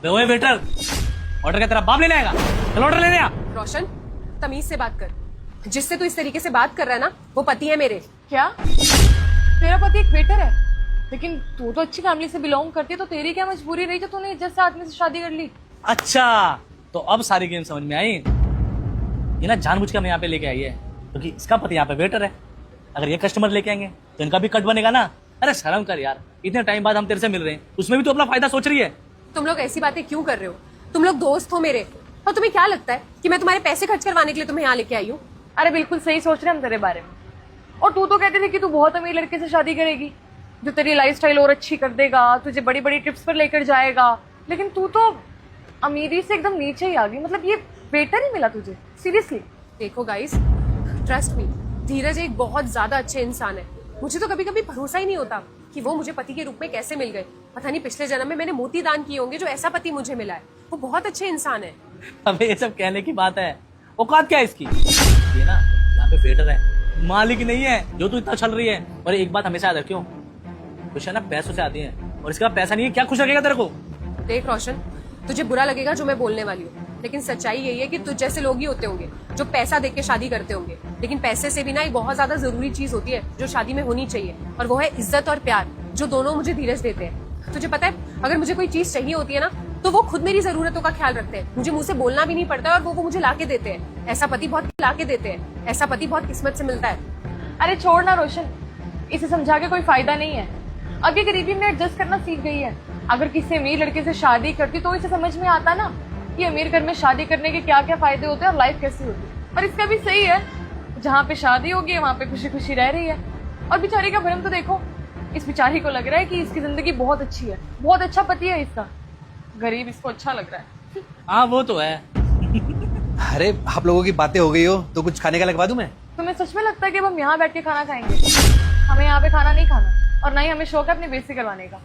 अबे ओए waiter, order क्या तेरा बाप लेने आएगा? चल ऑर्डर लेने आ। रोशन, तमीज से बात कर। जिससे तू इस तरीके से बात कर रहा है ना, वो पति है मेरे। क्या तेरा पति एक वेटर है? लेकिन तू तो अच्छी फैमिली से बिलोंग करती है, तो तेरी क्या मजबूरी रही जो तूने इज्जत से आदमी से शादी कर ली? अच्छा, तो अब सारी गेम समझ में आई। ये ना जानबूझ के हमें यहाँ पे लेके आई है क्योंकि इसका पति यहाँ पे वेटर है। अगर ये कस्टमर लेके आएंगे तो इनका भी कट बनेगा ना। अरे शर्म कर यार, इतने टाइम बाद हम तेरे से मिल रहे हैं, उसमें भी तो अपना फायदा सोच रही है। तुम लोग ऐसी बातें क्यों कर रहे हो? तुम लोग दोस्त हो मेरे, और तुम्हें क्या लगता है कि मैं तुम्हारे पैसे खर्च करवाने के लिए तुम्हें यहाँ लेके आई हूँ? अरे बिल्कुल सही सोच रहे हम तेरे बारे में। और तू तो कहती थी कि तू बहुत अमीर लड़के से शादी करेगी जो तेरी लाइफस्टाइल और अच्छी कर देगा, तुझे बड़ी बड़ी ट्रिप्स पर लेकर जाएगा। लेकिन तू तो अमीरी से एकदम नीचे ही आ गई। मतलब ये वेटर ही मिला तुझे? सीरियसली? देखो गाइस, ट्रस्ट मी, धीरज एक बहुत ज्यादा अच्छे इंसान है। मुझे तो कभी कभी भरोसा ही नहीं होता कि वो मुझे पति के रूप में कैसे मिल गए। पता नहीं पिछले जन्म में मैंने मोती दान किए होंगे जो ऐसा पति मुझे मिला है। वो बहुत अच्छे इंसान है। अबे ये सब कहने की बात है, औकात क्या है इसकी? ये ना यहाँ पे वेटर है, मालिक नहीं है जो तू इतना चल रही है। और एक बात हमेशा याद रखियो, खुश है ना पैसों से आती है, और इसका पैसा नहीं है। क्या खुश रखेगा तेरे को? देख रोशन, तुझे बुरा लगेगा जो मैं बोलने वाली हूँ, लेकिन सच्चाई यही है कि तुझ जैसे लोग ही होते होंगे जो पैसा देख के शादी करते होंगे। लेकिन पैसे से भी ना एक बहुत ज्यादा जरूरी चीज होती है जो शादी में होनी चाहिए, और वो है इज्जत और प्यार, जो दोनों मुझे धीरज देते हैं। तुझे पता है, अगर मुझे कोई चीज चाहिए होती है ना, तो वो खुद मेरी जरूरतों का ख्याल रखते हैं। मुझे मुंह से बोलना भी नहीं पड़ता है और वो मुझे लाके देते हैं। ऐसा पति बहुत लाके देते हैं। ऐसा पति बहुत किस्मत से मिलता है। अरे छोड़ ना रोशन, इसे समझा के कोई फायदा नहीं है। अब ये गरीबी में एडजस्ट करना सीख गई है। अगर किसी अमीर लड़के से शादी करती तो इसे समझ में आता ना कि अमीर घर में शादी करने के क्या क्या फायदे होते हैं और लाइफ कैसी होती है। और इसका भी सही है, जहाँ पे शादी होगी वहाँ पे खुशी खुशी रह रही है। और बेचारी का भरम तो देखो, इस बेचारी को लग रहा है कि इसकी जिंदगी बहुत अच्छी है, बहुत अच्छा पति है इसका। गरीब इसको अच्छा लग रहा है। हाँ वो तो है। अरे आप लोगों की बातें हो गई हो तो कुछ खाने का लगवा दूं मैं? तुम्हें सच में लगता है कि अब हम यहाँ बैठ के खाना खाएंगे? हमें यहाँ पे खाना नहीं खाना, और ना ही हमें शौक है अपनी बेइज्जती करवाने का।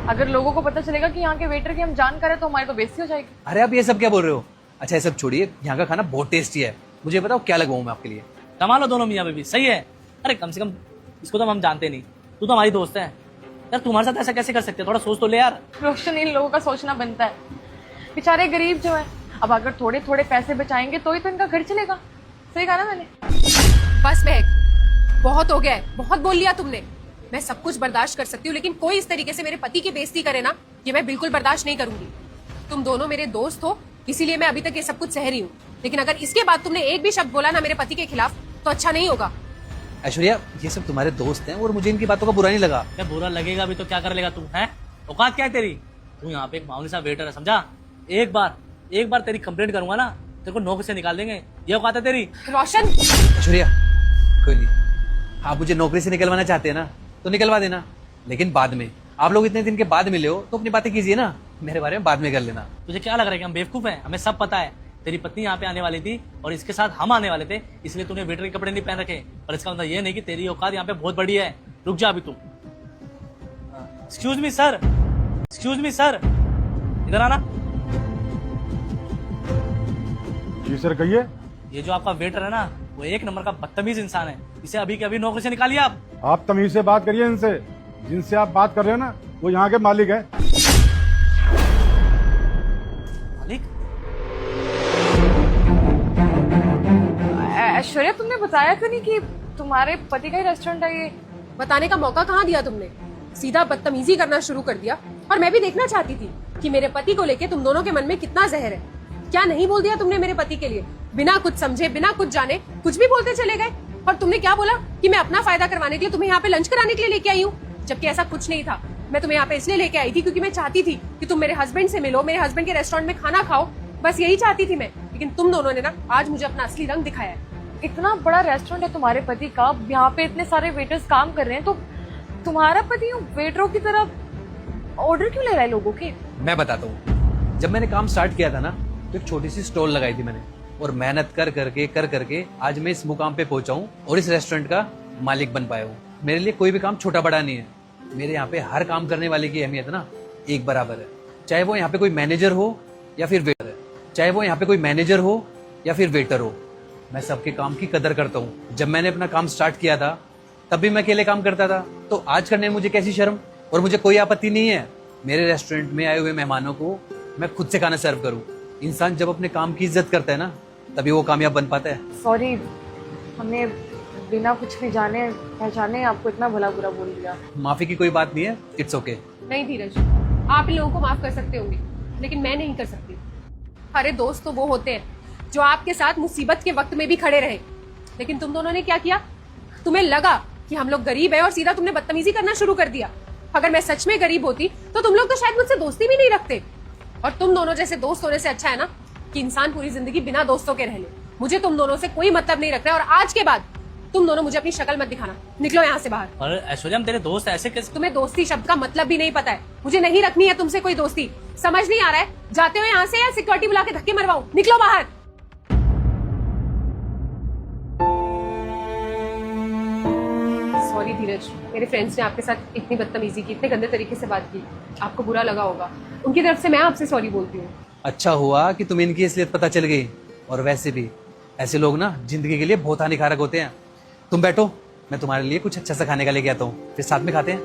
अगर लोगों को पता चलेगा कि यहाँ के वेटर की हम जानकार है तो हमारी तो बेइज्जती हो जाएगी। अरे आप ये सब क्या बोल रहे हो? अच्छा ये सब छोड़िए, यहाँ का खाना बहुत टेस्टी है। मुझे बताओ क्या लगवाऊं मैं आपके लिए? कमा लो दोनों मियाँ बीवी, सही है। अरे कम से कम इसको तो हम जानते नहीं, तू तो हमारी दोस्त है यार। तुम्हारे साथ ऐसा कैसे कर सकते हैं? थोड़ा सोच तो ले यार। रोशन, इन लोगों का सोचना बनता है। बेचारे गरीब जो है, अब अगर थोड़े थोड़े पैसे बचाएंगे तो ही तो इनका घर चलेगा। सही कहा ना मैंने? बस महक, बहुत हो गया है, बहुत बोल लिया तुमने। मैं सब कुछ बर्दाश्त कर सकती हूँ, लेकिन कोई इस तरीके से मेरे पति की बेइज्जती करे ना, ये मैं बिल्कुल बर्दाश्त नहीं करूंगी। तुम दोनों मेरे दोस्त हो, इसीलिए मैं अभी तक ये सब कुछ सह रही हूँ। लेकिन अगर इसके बाद तुमने एक भी शब्द बोला ना मेरे पति के खिलाफ, तो अच्छा नहीं होगा। ऐश्वर्या, ये सब तुम्हारे दोस्त हैं और मुझे इनकी बातों का बुरा नहीं लगा। क्या बुरा लगेगा भी तो क्या कर लेगा तू? है औकात क्या है तेरी? तू यहाँ पे एक मामूली सा वेटर है, समझा? एक बार तेरी कंप्लेंट करूंगा ना, तेरे को नौकरी से निकाल देंगे। ये औकात है तेरी? रोशन, ऐश्वर्या, कोई नहीं, आप मुझे नौकरी से निकलवाना चाहते हैं ना तो निकलवा देना, लेकिन बाद में। आप लोग इतने दिन के बाद मिले हो तो अपनी बातें कीजिए ना, मेरे बारे में बाद में कर लेना। तुझे क्या लग रहा है कि हम बेवकूफ हैं? हमें सब पता है। तेरी पत्नी यहाँ पे आने वाली थी और इसके साथ हम आने वाले थे, इसलिए तूने वेटर के कपड़े नहीं पहन रखे। पर इसका मतलब ये नहीं कि तेरी औकात यहाँ पे बहुत बड़ी है। रुक जा अभी तू। Excuse me sir, excuse me sir, इधर आना। जी सर कहिए। ये जो आपका वेटर है ना, वो एक नंबर का बदतमीज इंसान है। इसे अभी के अभी नौकरी से निकालिए आप। आप तमीज से बात करिए इनसे। जिनसे आप बात कर रहे हो ना, वो यहाँ के मालिक है। मालिक? ऐश्वर्या, तुमने बताया तो नहीं कि तुम्हारे पति का ही रेस्टोरेंट है ये? बताने का मौका कहाँ दिया तुमने? सीधा बदतमीजी करना शुरू कर दिया। और मैं भी देखना चाहती थी कि मेरे पति को लेके तुम दोनों के मन में कितना जहर है। क्या नहीं बोल दिया तुमने मेरे पति के लिए? बिना कुछ समझे, बिना कुछ जाने कुछ भी बोलते चले गए। और तुमने क्या बोला कि मैं अपना फायदा करवाने के लिए तुम्हें यहाँ पे लंच कराने के लिए लेके आई हूँ, जबकि ऐसा कुछ नहीं था। मैं तुम्हें यहाँ पे इसलिए लेके आई थी क्योंकि मैं चाहती थी कि तुम मेरे हस्बैंड से मिलो, मेरे हस्बैंड के रेस्टोरेंट में खाना खाओ। बस यही चाहती थी मैं। लेकिन तुम दोनों ने ना आज मुझे अपना असली रंग दिखाया है। इतना बड़ा रेस्टोरेंट है तुम्हारे पति का, यहाँ पे इतने सारे वेटर्स काम कर रहे हैं, तो तुम्हारा पति वेटरों की तरह ऑर्डर क्यों ले रहा है लोगों के? मैं बताता हूँ, जब मैंने काम स्टार्ट किया था ना तो एक छोटी सी स्टॉल लगाई थी मैंने, और मेहनत कर करके आज मैं इस मुकाम पे पहुंचा हूँ और इस रेस्टोरेंट का मालिक बन पाया हूँ। मेरे लिए कोई भी काम छोटा बड़ा नहीं है। मेरे यहाँ पे हर काम करने वाले की अहमियत ना एक बराबर है, चाहे वो यहाँ पे कोई मैनेजर हो या फिर वेटर है, चाहे वो यहाँ पे कोई मैनेजर हो या फिर वेटर हो। मैं सबके काम की कदर करता हूँ। जब मैंने अपना काम स्टार्ट किया था तब भी मैं अकेले काम करता था, तो आज करने में मुझे कैसी शर्म? और मुझे कोई आपत्ति नहीं है मेरे रेस्टोरेंट में आए हुए मेहमानों को मैं खुद से खाना सर्व करूं। इंसान जब अपने काम की इज्जत करता है ना, तभी वो कामयाब बन पाता है। सॉरी, हमने बिना कुछ भी जाने पहचाने आपको इतना भला बुरा बोल दिया। माफी की कोई बात नहीं है, इट्स ओके। नहीं धीरज, आप इन लोगों को माफ कर सकते होंगे, लेकिन मैं नहीं कर सकती। अरे दोस्त तो वो होते हैं जो आपके साथ मुसीबत के वक्त में भी खड़े रहे, लेकिन तुम दोनों ने क्या किया? तुम्हें लगा कि हम लोग गरीब है और सीधा तुमने बदतमीजी करना शुरू कर दिया। अगर मैं सच में गरीब होती तो तुम लोग तो शायद मुझसे दोस्ती भी नहीं रखते। और तुम दोनों जैसे दोस्त होने से अच्छा है ना कि इंसान पूरी जिंदगी बिना दोस्तों के रह ले। मुझे तुम दोनों से कोई मतलब नहीं रखना है, और आज के बाद तुम दोनों मुझे अपनी शक्ल मत दिखाना। निकलो यहाँ से बाहर। और ऐश्वर्या, हम तेरे दोस्त ऐसे कैसे? तुम्हें दोस्ती शब्द का मतलब भी नहीं पता है। मुझे नहीं रखनी है तुमसे कोई दोस्ती। समझ नहीं आ रहा है? जाते हो यहाँ से या सिक्योरिटी बुला के धक्के मरवाऊं? निकलो बाहर। सॉरी धीरज, मेरे फ्रेंड्स ने आपके साथ इतनी बदतमीजी की, इतने गंदे तरीके से बात की, आपको बुरा लगा होगा। उनकी तरफ से मैं आपसे सॉरी बोलती हूँ। अच्छा हुआ कि तुम्हें इनकी असलियत पता चल गई। और वैसे भी ऐसे लोग ना जिंदगी के लिए बहुत हानिकारक होते हैं। तुम बैठो, मैं तुम्हारे लिए कुछ अच्छा सा खाने का लेके आता हूँ, फिर साथ में खाते हैं।